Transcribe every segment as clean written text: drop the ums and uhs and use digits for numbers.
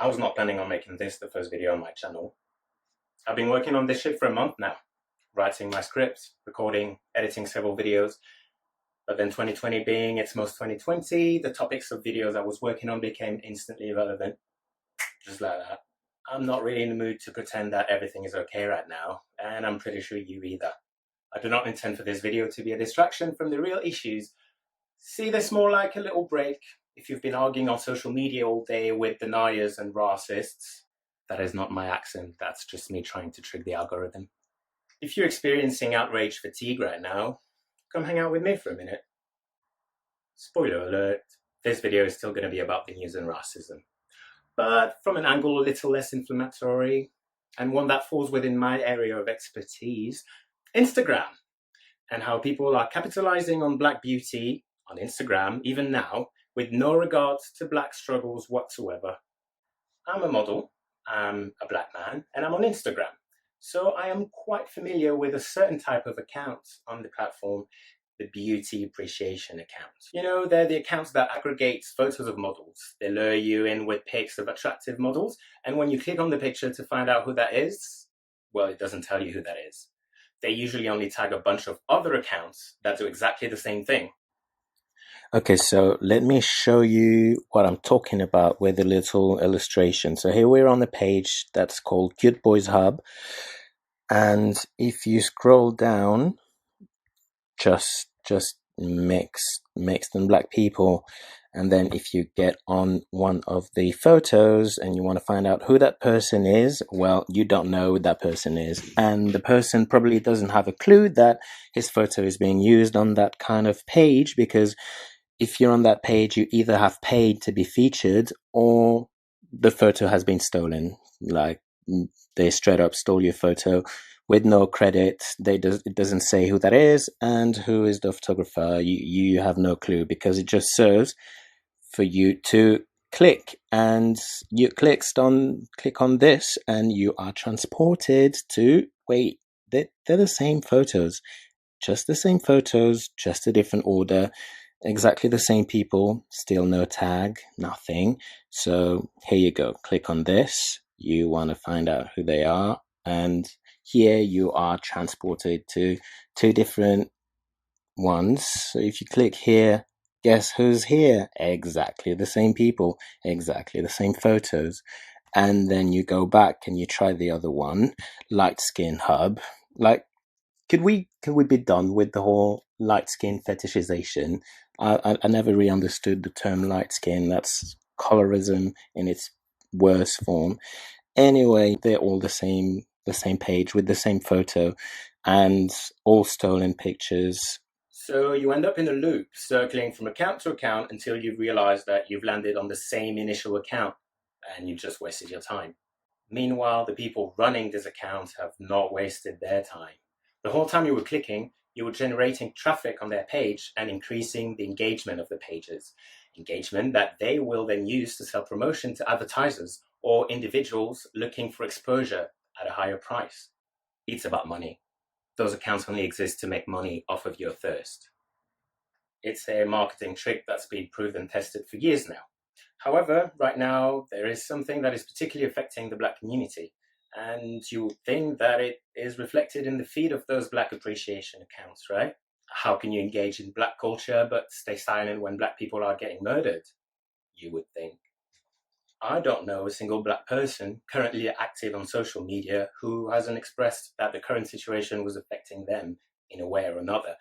I was not planning on making this the first video on my channel. I've been working on this shit for a month now, writing my scripts, recording, editing several videos. But then 2020 being it's most 2020, the topics of videos I was working on became instantly irrelevant. Just like that. I'm not really in the mood to pretend that everything is okay right now, and I'm pretty sure you either. I do not intend for this video to be a distraction from the real issues. See this more like a little break. If you've been arguing on social media all day with deniers and racists, that is not my accent, that's just me trying to trick the algorithm. If you're experiencing outrage fatigue right now, come hang out with me for a minute. Spoiler alert, this video is still going to be about the news and racism, but from an angle a little less inflammatory, and one that falls within my area of expertise, Instagram, and how people are capitalizing on Black beauty on Instagram, even now, with no regards to Black struggles whatsoever. I'm a model, I'm a Black man, and I'm on Instagram. So I am quite familiar with a certain type of account on the platform, the beauty appreciation accounts. You know, they're the accounts that aggregate photos of models. They lure you in with pics of attractive models, and when you click on the picture to find out who that is, well, it doesn't tell you who that is. They usually only tag a bunch of other accounts that do exactly the same thing. Okay, so let me show you what I'm talking about with a little illustration. So here we're on the page that's called Cute Boys Hub. And if you scroll down, just mixed and Black people. And then if you get on one of the photos and you want to find out who that person is, well, you don't know who that person is. And the person probably doesn't have a clue that his photo is being used on that kind of page, because if you're on that page, you either have paid to be featured or the photo has been stolen. Like, they straight up stole your photo with no credit. It doesn't say who that is and who is the photographer. You have no clue, because it just serves for you to click, and you click on this and you are transported to, wait, they're the same photos, just the same photos, just a different order. Exactly the same people, still no tag, nothing. So here you go. Click on this. You want to find out who they are. And here you are transported to two different ones. So if you click here, guess who's here? Exactly the same people, exactly the same photos. And then you go back and you try the other one, Light Skin Hub. Like, could we be done with the whole light skin fetishization? I never really understood the term light skin. That's colorism in its worst form. Anyway, they're all the same page with the same photo and all stolen pictures. So you end up in a loop, circling from account to account until you realize that you've landed on the same initial account and you've just wasted your time. Meanwhile, the people running this account have not wasted their time. The whole time you were clicking, you were generating traffic on their page and increasing the engagement of the pages. Engagement that they will then use to sell promotion to advertisers or individuals looking for exposure at a higher price. It's about money. Those accounts only exist to make money off of your thirst. It's a marketing trick that's been proven and tested for years now. However, right now, there is something that is particularly affecting the Black community, and you would think that it is reflected in the feed of those Black appreciation accounts, right? How can you engage in Black culture but stay silent when Black people are getting murdered? You would think. I don't know a single Black person currently active on social media who hasn't expressed that the current situation was affecting them in a way or another,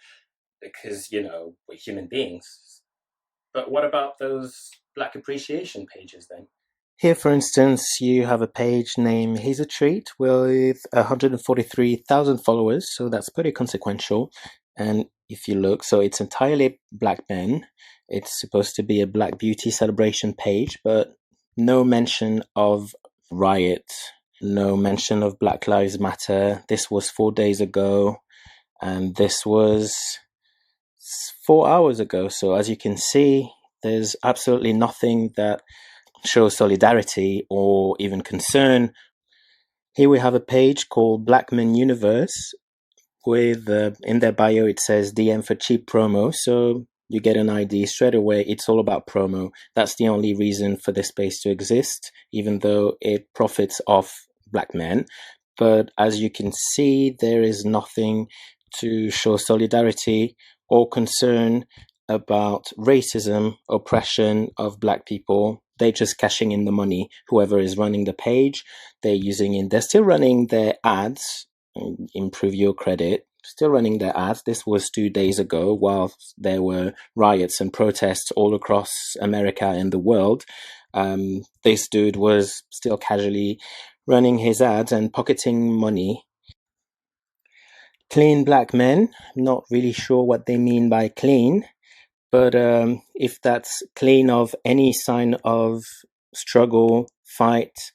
because, you know, we're human beings. But what about those Black appreciation pages then? Here, for instance, you have a page named He's a Treat with 143,000 followers, so that's pretty consequential. And if you look, so it's entirely Black men. It's supposed to be a Black beauty celebration page, but no mention of riot, no mention of Black Lives Matter. This was 4 days ago, and this was 4 hours ago. So as you can see, there's absolutely nothing that shows solidarity or even concern. Here we have a page called Black Men Universe with in their bio it says DM for cheap promo. So You get an ID straight away. It's all about promo. That's the only reason for this space to exist, even though it profits off black men. But as you can see, there is nothing to show solidarity or concern about racism, oppression of black people. They're just cashing in the money. Whoever is running the page, they're still running their ads. Improve your credit. Still running their ads. This was 2 days ago, while there were riots and protests all across America and the world. This dude was still casually running his ads and pocketing money. Clean black men, not really sure what they mean by clean, but if that's clean of any sign of struggle, fight,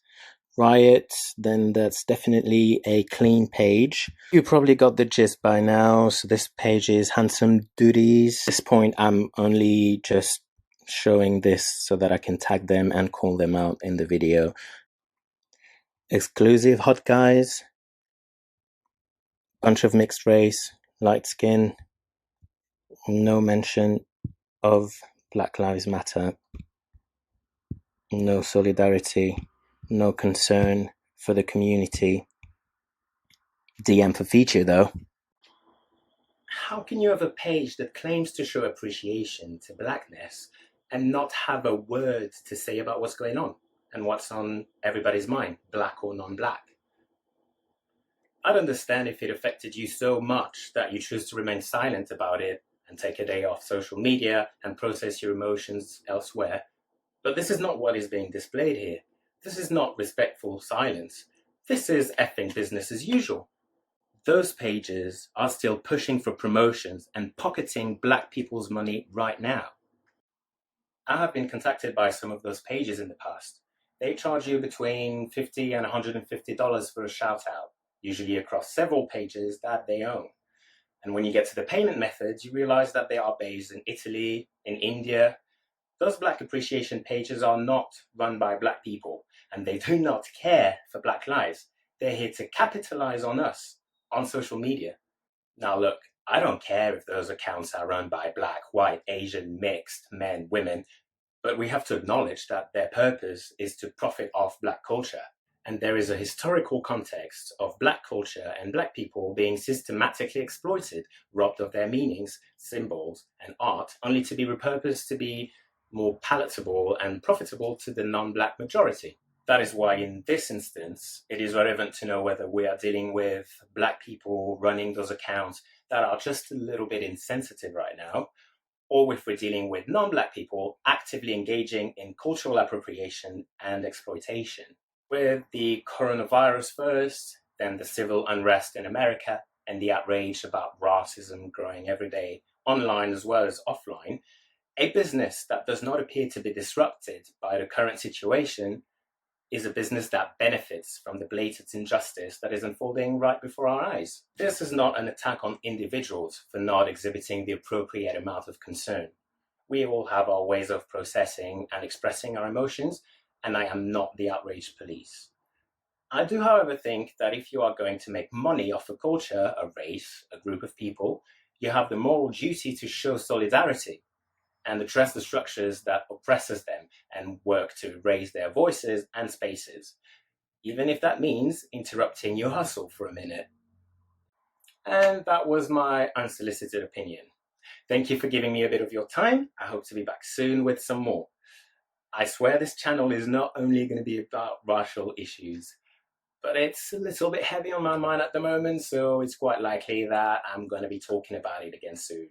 riot, then that's definitely a clean page. You probably got the gist by now. So this page is Handsome Duties. At this point, I'm only just showing this so that I can tag them and call them out in the video. Exclusive hot guys, bunch of mixed race, light skin, no mention of Black Lives Matter, no solidarity, no concern for the community. DM for feature though. How can you have a page that claims to show appreciation to blackness and not have a word to say about what's going on and what's on everybody's mind, black or non-black? I'd understand if it affected you so much that you choose to remain silent about it and take a day off social media and process your emotions elsewhere. But this is not what is being displayed here. This is not respectful silence. This is effing business as usual. Those pages are still pushing for promotions and pocketing black people's money right now. I have been contacted by some of those pages in the past. They charge you between $50 and $150 for a shout out, usually across several pages that they own. And when you get to the payment methods, you realize that they are based in Italy, in India. Those black appreciation pages are not run by black people, and they do not care for black lives. They're here to capitalize on us on social media. Now look, I don't care if those accounts are run by black, white, Asian, mixed, men, women, but we have to acknowledge that their purpose is to profit off black culture. And there is a historical context of black culture and black people being systematically exploited, robbed of their meanings, symbols, and art, only to be repurposed to be more palatable and profitable to the non-black majority. That is why in this instance, it is relevant to know whether we are dealing with black people running those accounts that are just a little bit insensitive right now, or if we're dealing with non-black people actively engaging in cultural appropriation and exploitation. With the coronavirus first, then the civil unrest in America, and the outrage about racism growing every day, online as well as offline, a business that does not appear to be disrupted by the current situation is a business that benefits from the blatant injustice that is unfolding right before our eyes. This is not an attack on individuals for not exhibiting the appropriate amount of concern. We all have our ways of processing and expressing our emotions, and I am not the outraged police. I do, however, think that if you are going to make money off a culture, a race, a group of people, you have the moral duty to show solidarity and address the structures that oppresses them and work to raise their voices and spaces, even if that means interrupting your hustle for a minute. And that was my unsolicited opinion. Thank you for giving me a bit of your time. I hope to be back soon with some more. I swear this channel is not only going to be about racial issues, but it's a little bit heavy on my mind at the moment, so it's quite likely that I'm going to be talking about it again soon.